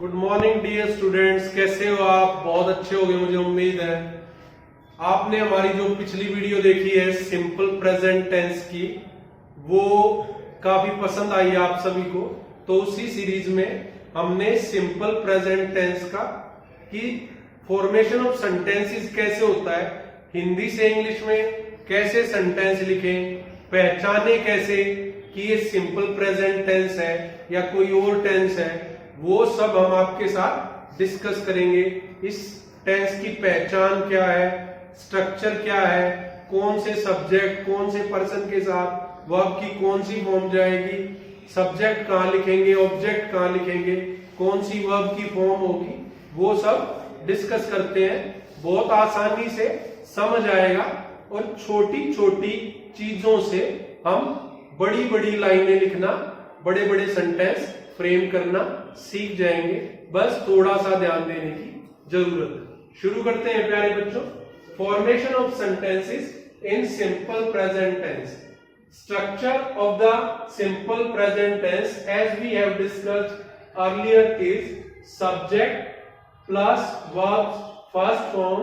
Good morning dear students, कैसे हो आप? बहुत अच्छे होंगे मुझे उम्मीद है। आपने हमारी जो पिछली वीडियो देखी है सिंपल प्रेजेंट टेंस की, वो काफी पसंद आई आप सभी को। तो उसी सीरीज में हमने सिंपल प्रेजेंट टेंस का कि फॉर्मेशन ऑफ सेंटेंसेस कैसे होता है, हिंदी से इंग्लिश में कैसे सेंटेंस लिखें, पहचाने कैसे कि ये सिंपल प्रेजेंट टेंस है या कोई और टेंस है, वो सब हम आपके साथ डिस्कस करेंगे। इस टेंस की पहचान क्या है, स्ट्रक्चर क्या है, कौन से सब्जेक्ट कौन से पर्सन के साथ वर्ब की कौन सी फॉर्म जाएगी, सब्जेक्ट कहाँ लिखेंगे, ऑब्जेक्ट कहाँ लिखेंगे, कौन सी वर्ब की फॉर्म होगी, वो सब डिस्कस करते हैं। बहुत आसानी से समझ आएगा और छोटी छोटी चीजों से हम बड़ी बड़ी लाइनें लिखना, बड़े बड़े सेंटेंस फ्रेम करना सीख जाएंगे। बस थोड़ा सा ध्यान देने की जरूरत है। शुरू करते हैं प्यारे बच्चों। Formation of sentences in simple present tense. Structure of the simple present tense as we have discussed earlier is subject plus verb first form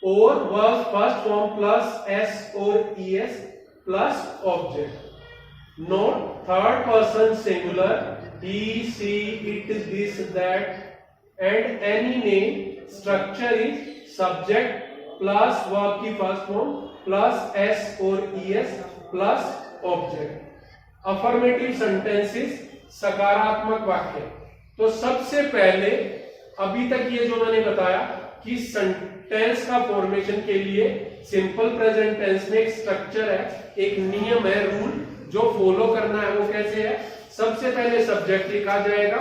और verb first form plus S और ES plus object. Note third person singular, he, she, it, this, that and any name. Structure is subject plus verb की first form plus s और es plus object. Affirmative sentences, सकारात्मक वाक्य। तो सबसे पहले अभी तक ये जो मैंने बताया कि सेंटेंस का फॉर्मेशन के लिए सिंपल प्रेजेंट टेंस में एक स्ट्रक्चर है, एक नियम है, रूल जो फॉलो करना है। वो कैसे है? सबसे पहले सब्जेक्ट लिखा जाएगा,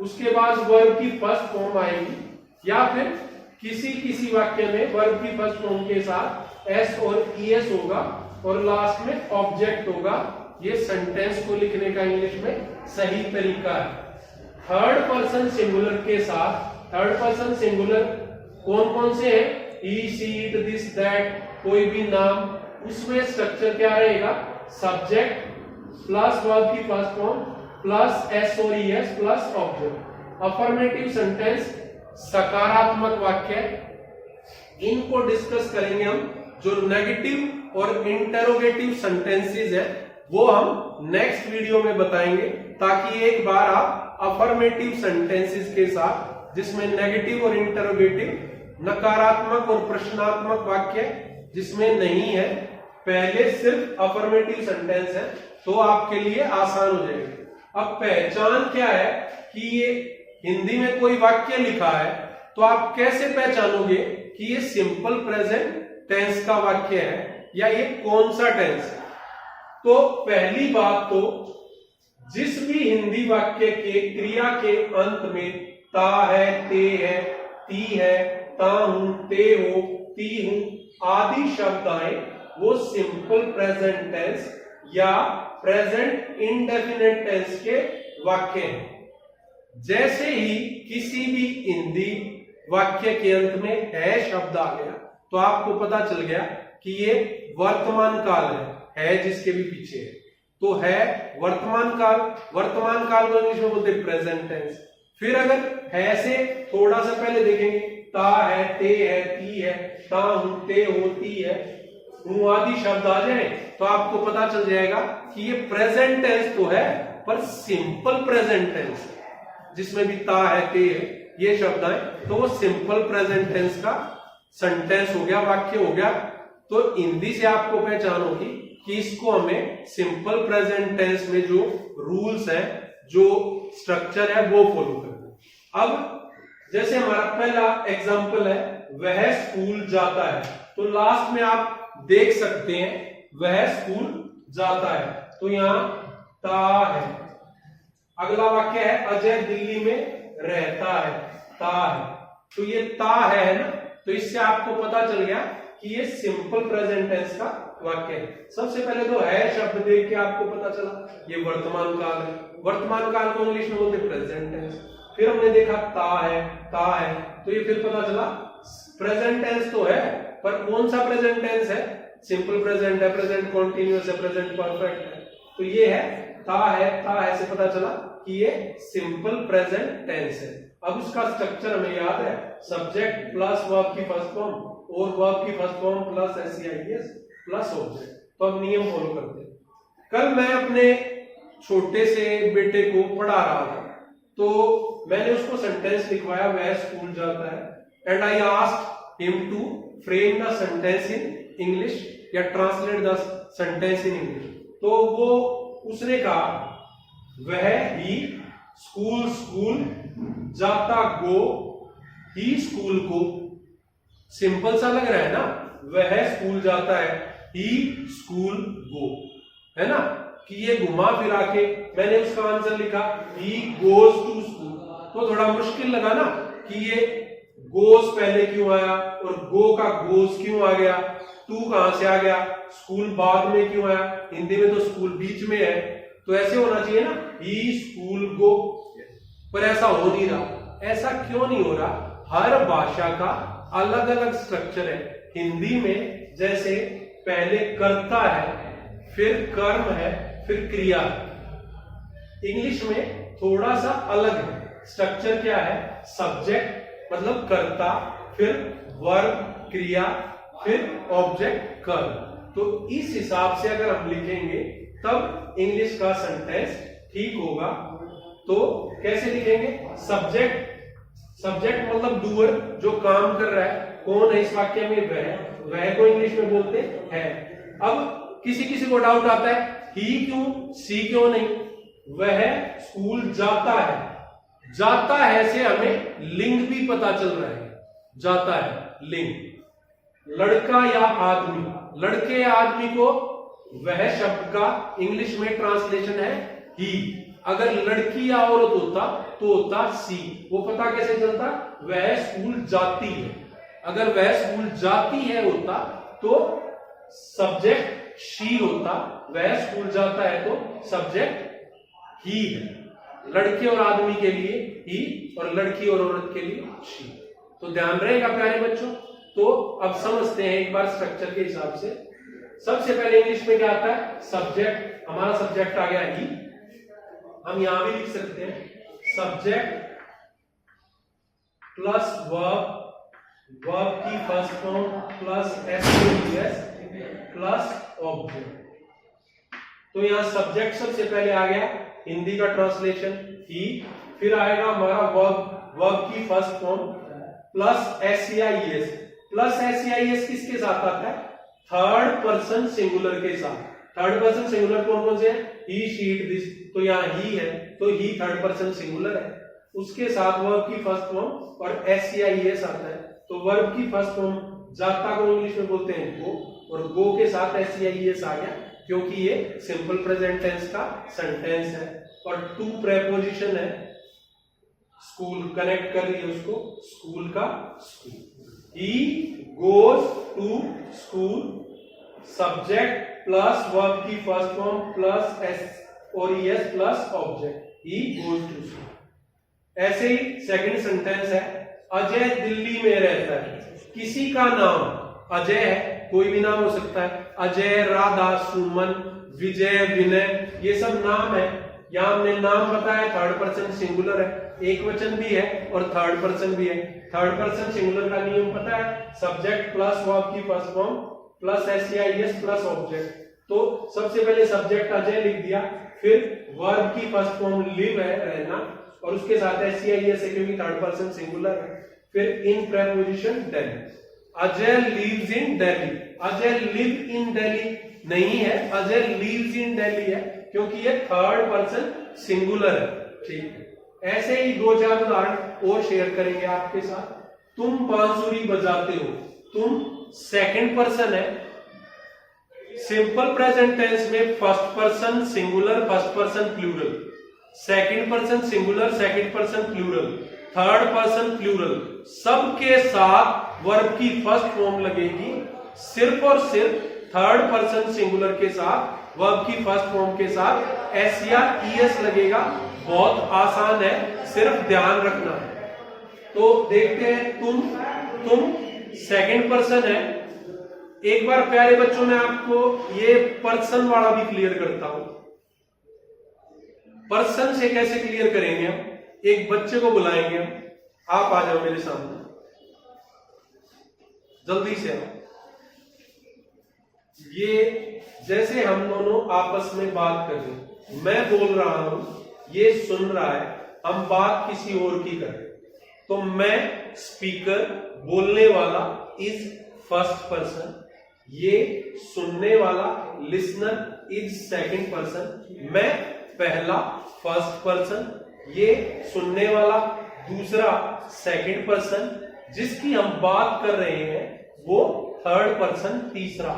उसके बाद वर्ब की फर्स्ट फॉर्म आएगी या फिर किसी वाक्य में वर्ब की फर्स्ट फॉर्म के साथ एस और ईएस होगा और लास्ट में ऑब्जेक्ट होगा। ये सेंटेंस को लिखने का इंग्लिश में सही तरीका है। थर्ड पर्सन सिंगुलर के साथ, थर्ड पर्सन सिंगुलर कौन कौन से हैं? He, she, it, this, that, कोई भी नाम, उसमें स्ट्रक्चर क्या रहेगा? सब्जेक्ट प्लस वर्ब की फर्स्ट फॉर्म प्लस एस और ES plus object. Affirmative sentence, सकारात्मक वाक्य, इनको डिस्कस करेंगे हम। जो नेगेटिव और इंटरोगेटिव सेंटेंसेस है वो हम नेक्स्ट वीडियो में बताएंगे, ताकि एक बार आप अफर्मेटिव सेंटेंसेस के साथ जिसमें नेगेटिव और इंटरोगेटिव, नकारात्मक और प्रश्नात्मक वाक्य जिसमें नहीं है, पहले सिर्फ अफर्मेटिव सेंटेंस है, तो आपके लिए आसान हो जाएगा। अब पहचान क्या है कि ये हिंदी में कोई वाक्य लिखा है तो आप कैसे पहचानोगे कि ये सिंपल प्रेजेंट टेंस का वाक्य है या ये कौन सा टेंस है? तो पहली बात तो जिस भी हिंदी वाक्य के क्रिया के अंत में ता है, ते है, ती है, ता हूं, ते हो, ती हूं आदि शब्द आए, वो सिंपल प्रेजेंट टेंस या प्रेजेंट इंडेफिनिट टेंस के वाक्य हैं। जैसे ही किसी भी हिंदी वाक्य के अंत में है शब्द आ गया तो आपको पता चल गया कि ये वर्तमान काल है जिसके भी पीछे है, तो है वर्तमान काल। वर्तमान काल को इंग्लिश में बोलते हैं प्रेजेंट टेंस। फिर अगर है से थोड़ा सा पहले देखेंगे, ता है, ते है, ती है, ता हूं, ते होती है, हूं आदि शब्द आ जाए तो आपको पता चल जाएगा कि ये प्रेजेंट टेंस तो है पर सिंपल प्रेजेंट टेंस, जिसमें भी ता है, ते है, ये शब्द आए तो वो सिंपल प्रेजेंट टेंस का सेंटेंस हो गया, वाक्य हो गया। तो हिंदी से आपको पहचान होगी कि इसको हमें सिंपल प्रेजेंट टेंस में जो रूल्स है, जो स्ट्रक्चर है, वो फॉलो करना। अब जैसे हमारा पहला एग्जांपल है, वह स्कूल जाता है, तो लास्ट में आप देख सकते हैं वह स्कूल जाता है, तो यहां ता है। अगला वाक्य है अजय दिल्ली में रहता है, ता है, तो ये ता है ना, तो इससे आपको पता चल गया कि ये सिंपल प्रेजेंट टेंस का वाक्य है। सबसे पहले तो है शब्द देख के आपको पता चला ये वर्तमान काल है। वर्तमान काल को इंग्लिश में बोलते प्रेजेंट टेंस। फिर हमने देखा ता है, तो ये फिर पता चला प्रेजेंट टेंस तो है पर कौन सा प्रेजेंट टेंस है? सिंपल प्रेजेंट है, प्रेजेंट कॉन्टिन्यूअस है, प्रेजेंट परफेक्ट है, तो ये है ता है से पता चला कि ये सिंपल प्रेजेंट टेंस है। अब उसका स्ट्रक्चर हमें याद है, सब्जेक्ट प्लस वर्ब की फर्स्ट फॉर्म और वर्ब की फर्स्ट फॉर्म प्लस एसईआईएस प्लस ऑब्जेक्ट। तो अब नियम फॉलो करते हैं। कल मैं अपने छोटे से बेटे को पढ़ा रहा था, तो मैंने उसको सेंटेंस लिखवाया, वह स्कूल जाता है, and I asked him to frame the sentence in English या translate the sentence in English. तो वो उसने कहा वह ही स्कूल स्कूल जाता गो, ही स्कूल को। सिंपल सा लग रहा है ना, वह स्कूल जाता है, ही स्कूल गो, है ना, कि ये घुमा फिरा के मैंने उसका आंसर लिखा ही गोज टू स्कूल। तो थोड़ा मुश्किल लगा ना कि ये गोज पहले क्यों आया और गो का गोज क्यों आ गया, टू कहां से आ गया, स्कूल बाद में क्यों आया, हिंदी में तो स्कूल बीच में है, तो ऐसे होना चाहिए ना, ही स्कूल गो। पर ऐसा हो नहीं रहा। ऐसा क्यों नहीं हो रहा? हर भाषा का अलग अलग स्ट्रक्चर है। हिंदी में जैसे पहले कर्ता है, फिर कर्म है, फिर क्रिया है। इंग्लिश में थोड़ा सा अलग है। स्ट्रक्चर क्या है? सब्जेक्ट मतलब कर्ता, फिर वर्ब क्रिया, फिर ऑब्जेक्ट कर्म। तो इस हिसाब से अगर हम लिखेंगे तब इंग्लिश का सेंटेंस ठीक होगा। तो कैसे लिखेंगे? सब्जेक्ट मतलब डूअर, जो काम कर रहा है। कौन है इस वाक्य में? वह को इंग्लिश में बोलते हैं। अब किसी किसी को डाउट आता है, ही क्यों, सी क्यों नहीं? वह स्कूल जाता है। जाता है से हमें लिंग भी पता चल रहा है। जाता है लिंग, लड़का या आदमी, लड़के या आदमी को वह शब्द का इंग्लिश में ट्रांसलेशन है ही। अगर लड़की या औरत होता तो होता सी। वो पता कैसे चलता? वह स्कूल जाती है। अगर वह स्कूल जाती है होता तो सब्जेक्ट शी होता, वह स्कूल जाता है तो सब्जेक्ट ही है। लड़के और आदमी के लिए ही और लड़की और औरत के लिए शी। तो ध्यान रहेगा प्यारे बच्चों। तो अब समझते हैं एक बार स्ट्रक्चर के हिसाब से। सबसे पहले इंग्लिश में क्या आता है? सब्जेक्ट। हमारा सब्जेक्ट आ गया ही। हम यहां भी लिख सकते हैं सब्जेक्ट प्लस वर्ब, वर्ब की first form plus S plus object. तो यहां सब्जेक्ट सबसे पहले आ गया, हिंदी का ट्रांसलेशन ही। फिर आएगा हमारा वर्ब, वर्ब की फर्स्ट फॉर्म प्लस एसईआईएस। प्लस एसईआईएस किसके साथ आता है? थर्ड पर्सन सिंगुलर के साथ। थर्ड पर्सन सिंगुलर कौन कौन से हैं? He, she, it, this. तो यहाँ ही है तो ही थर्ड पर्सन सिंगुलर है। उसके साथ वर्ब की फर्स्ट फॉर्म और एसईआईएस आता है। तो वर्ब की फर्स्ट फॉर्म जाता को इंग्लिश में बोलते हैं गो, और गो के साथ एसईआईएस आ गया क्योंकि ये सिंपल प्रेजेंट टेंस का सेंटेंस है। और टू प्रेपोजिशन है, स्कूल कनेक्ट कर रही है उसको, स्कूल का school. He goes to school, subject plus verb की फर्स्ट फॉर्म प्लस एस और ES plus object, he goes to school. ऐसे ही सेकंड सेंटेंस है, अजय दिल्ली में रहता है। किसी का नाम अजय है, कोई भी नाम हो सकता है। अजय, राधा, सुमन, विजय, विनय, ये सब नाम है। यहां हमने नाम बताया, थर्ड पर्सन सिंगुलर है, एक वचन भी है और थर्ड पर्सन भी है। थर्ड पर्सन सिंगुलर का नियम पता है, सब्जेक्ट प्लस वर्ब की फर्स्ट फॉर्म प्लस एसईआईएस प्लस ऑब्जेक्ट। तो सबसे पहले सब्जेक्ट अजय लिख दिया, फिर वर्ब की फर्स्ट फॉर्म लिव है, रहना, और उसके साथ एसईआईएस है क्योंकि थर्ड पर्सन सिंगुलर है। फिर in preposition Delhi, Ajay lives in Delhi. Ajay live in Delhi नहीं है, अजय लिव्स इन दिल्ली है क्योंकि ये थर्ड पर्सन सिंगुलर है। ठीक है, ऐसे ही दो चार उदाहरण और शेयर करेंगे आपके साथ। तुम बांसुरी बजाते हो, तुम सेकंड पर्सन है। सिंपल प्रेजेंट टेंस में first person singular, first person plural, second person singular, second person plural, third person plural, सबके साथ वर्ब की फर्स्ट फॉर्म लगेगी। सिर्फ और सिर्फ थर्ड पर्सन सिंगुलर के साथ वर्ब की फर्स्ट फॉर्म के साथ एस या ईएस लगेगा। बहुत आसान है, सिर्फ ध्यान रखना है। तो देखते हैं, तुम सेकंड पर्सन है। एक बार प्यारे बच्चों में आपको ये पर्सन वाला भी क्लियर करता हूं। पर्सन से कैसे क्लियर करेंगे हम? एक बच्चे को बुलाएंगे हम, आप आ जाओ मेरे सामने, जल्दी से आओ। ये जैसे हम दोनों आपस में बात कर रहे हैं, मैं बोल रहा हूं, ये सुन रहा है, हम बात किसी और की कर रहे हैं, तो मैं स्पीकर, बोलने वाला इज फर्स्ट पर्सन, ये सुनने वाला लिसनर इज सेकंड पर्सन, मैं पहला फर्स्ट पर्सन, ये सुनने वाला दूसरा सेकंड पर्सन, जिसकी हम बात कर रहे हैं वो थर्ड पर्सन तीसरा।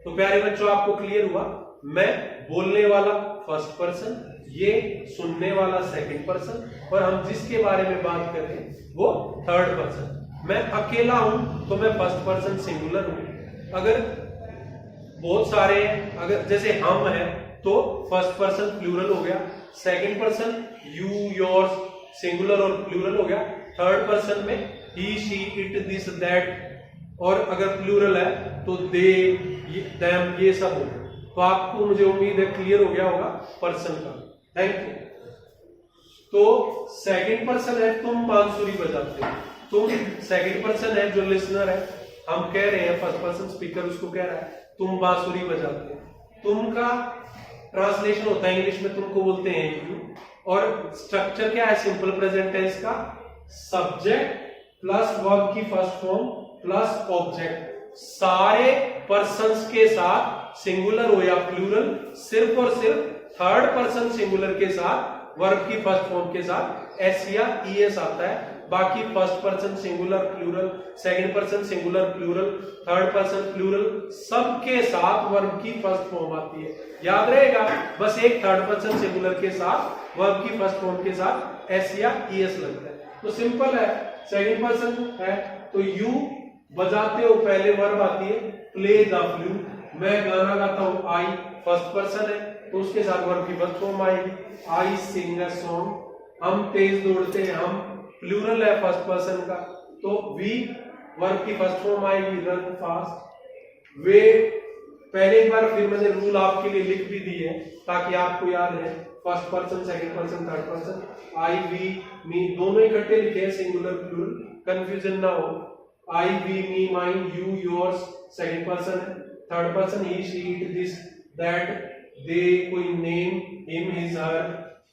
तो प्यारे बच्चों आपको क्लियर हुआ, मैं बोलने वाला फर्स्ट पर्सन, ये सुनने वाला सेकंड पर्सन, और हम जिसके बारे में बात कर रहे हैं वो थर्ड पर्सन। मैं अकेला हूं तो मैं फर्स्ट पर्सन सिंगुलर हूं, अगर बहुत सारे हैं, अगर जैसे हम हैं तो फर्स्ट पर्सन प्लूरल हो गया, second person you yours singular और प्लूरल हो गया, थर्ड पर्सन में ही शी इट दिस दैट, और अगर प्लूरल है तो दे देम, ये सब हो गया। तो आपको मुझे उम्मीद है क्लियर हो गया होगा पर्सन का। Thank you. तो सेकंड पर्सन है तुम बांसुरी बजाते हो, तुम सेकंड पर्सन है जो लिसनर है, हम कह रहे हैं फर्स्ट पर्सन स्पीकर उसको कह रहा है तुम बांसुरी बजाते हो, तुम का ट्रांसलेशन होता है इंग्लिश में, तुमको बोलते हैं यू, और स्ट्रक्चर क्या है सिंपल प्रेजेंट टेंस का? सब्जेक्ट प्लस वर्ब की फर्स्ट फॉर्म प्लस ऑब्जेक्ट, सारे पर्सन्स के साथ सिंगुलर हो या प्लूरल, सिर्फ और सिर्फ थर्ड पर्सन सिंगुलर के साथ वर्ब की फर्स्ट फॉर्म के साथ एस या ईएस आता है, बाकी first person singular plural, second person singular plural, third person plural, सबके साथ वर्ब की फर्स्ट फॉर्म आती है। याद रहेगा, बस एक थर्ड पर्सन सिंगुलर के साथ वर्ब की फर्स्ट फॉर्म के साथ एस या ईएस लगता है। तो सिंपल है, सेकंड पर्सन है तो यू बजाते हो, पहले वर्ब आती है प्ले द फ्लूट, मैं गाना गाता हूं, आई फर्स्ट पर्सन है तो उसके साथ वर्ब की फर्स्ट फॉर्म आएगी, आई सिंग अ सॉन्ग, हम तेज दौड़ते हैं, हम प्लूरल है फर्स्ट पर्सन का तो वी वर्ब की फर्स्ट फॉर्म आएगी रन फास्ट, वे पहले एक बार फिर मैंने रूल आपके लिए लिख भी दी है ताकि आपको याद है, first person second person third person, I we me दोनों इकट्ठे लिखे हैं सिंगुलर प्लूरल, कंफ्यूजन ना हो, I we me mine you yours second person है, third person he she it this that they, कोई नेम हिम हिज हर,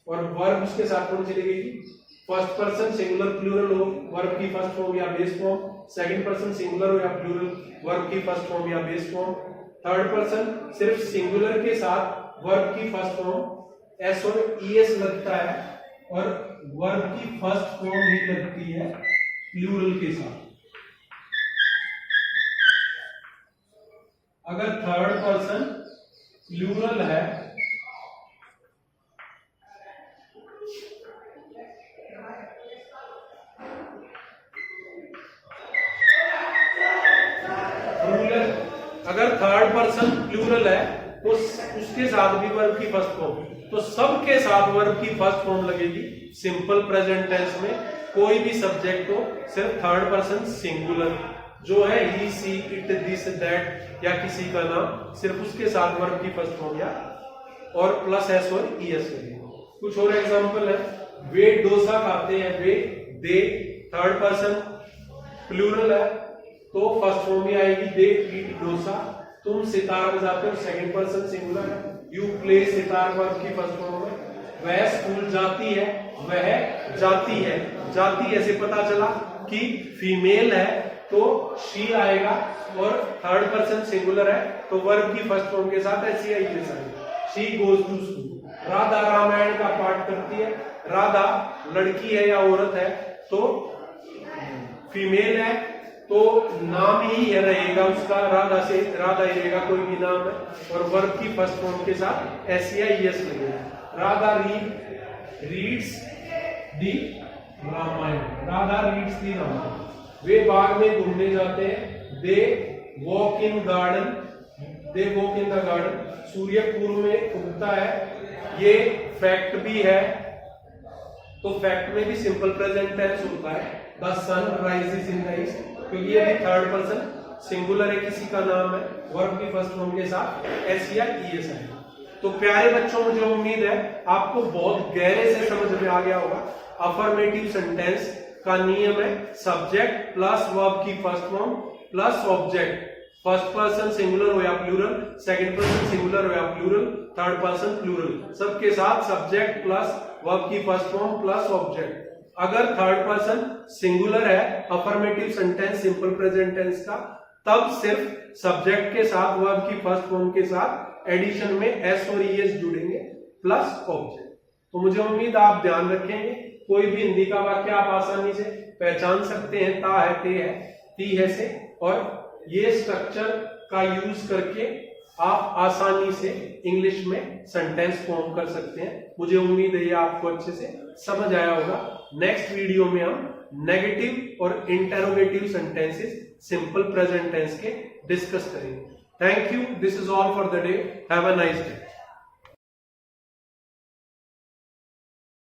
और verb उसके साथ कौन सी लगेगी? फर्स्ट पर्सन सिंगुलर प्लूरल हो वर्ब की फर्स्ट फॉर्म या base form, second person singular हो या प्लूरल वर्ब की फर्स्ट फॉर्म या बेस फॉर्म, थर्ड पर्सन सिर्फ सिंगुलर के साथ वर्ब की फर्स्ट फॉर्म एस और ईएस लगता है, और वर्ब की फर्स्ट फॉर्म ही लगती है प्लूरल के साथ। अगर थर्ड पर्सन प्लूरल है अगर थर्ड पर्सन प्लूरल है तो उसके साथ भी वर्ब की फर्स्ट फॉर्म, तो सबके साथ वर्ब की फर्स्ट फॉर्म लगेगी सिंपल प्रेजेंट टेंस में, कोई भी सब्जेक्ट हो सिर्फ थर्ड पर्सन सिंगुलर जो है ही सी इट दिस दैट या किसी का नाम, सिर्फ उसके साथ वर्ब की फर्स्ट फॉर्म या और प्लस एस और ईएस लगेगा। कुछ और एग्जांपल है, वे डोसा खाते हैं, वे दे थर्ड पर्सन प्लूरल है तो फर्स्ट फॉर्म में आएगी दे ईट डोसा, तुम सितार बजाते हो सेकंड पर्सन सिंगुलर है, यू प्ले सितार वर्ब की फर्स्ट फॉर्म है, वह स्कूल जाती है, वह जाती है, जाती है से पता चला कि फीमेल है तो शी आएगा, और थर्ड पर्सन सिंगुलर है तो वर्ब की फर्स्ट फॉर्म के साथ ऐसी आएगी, she goes to school. Radha Ramayana का पाठ करती है, राधा लड़की है या औरत है तो फीमेल है तो नाम ही रहेगा उसका, राधा से राधा ही रहेगा, कोई भी नाम है, और वर्ब की फर्स्ट फॉर्म के साथ एस या ईएस लगेगा। Radha reads the Ramayan, Radha reads the Ramayan, वे बाग में घूमने जाते हैं, they walk in garden, they walk in the garden, सूर्य पूर्व में उगता है, ये फैक्ट भी है तो फैक्ट में भी सिंपल प्रेजेंट टेंस होता है, the sun rises in the east, क्योंकि ये भी थर्ड पर्सन सिंगुलर है, किसी का नाम है, वर्ब की फर्स्ट फॉर्म के साथ एस या ईएस है। तो प्यारे बच्चों, मुझे उम्मीद है आपको बहुत गहरे से समझ में आ गया होगा। अफर्मेटिव सेंटेंस का नियम है सब्जेक्ट प्लस वर्ब की first form plus object, first person singular हो या प्लूरल, सेकंड पर्सन सिंगुलर हो या प्लूरल, थर्ड पर्सन प्लूरल, सबके साथ सब्जेक्ट प्लस वर्ब की फर्स्ट फॉर्म प्लस ऑब्जेक्ट। अगर थर्ड पर्सन सिंगुलर है affirmative sentence simple present tense का, तब सिर्फ सब्जेक्ट के साथ वर्ब की फर्स्ट फॉर्म के साथ एडिशन में एस और ईएस जुड़ेंगे प्लस ऑब्जेक्ट। तो मुझे उम्मीद आप ध्यान रखेंगे, कोई भी हिंदी का वाक्य आप आसानी से पहचान सकते हैं ता है, ते है, ती है से, और ये स्ट्रक्चर का यूज करके आप आसानी से इंग्लिश में सेंटेंस फॉर्म कर सकते हैं। मुझे उम्मीद है ये आपको अच्छे से समझ आया होगा। नेक्स्ट वीडियो में हम नेगेटिव और interrogative sentences simple present tense के डिस्कस करेंगे। Thank you, this is all for the day, have a nice day.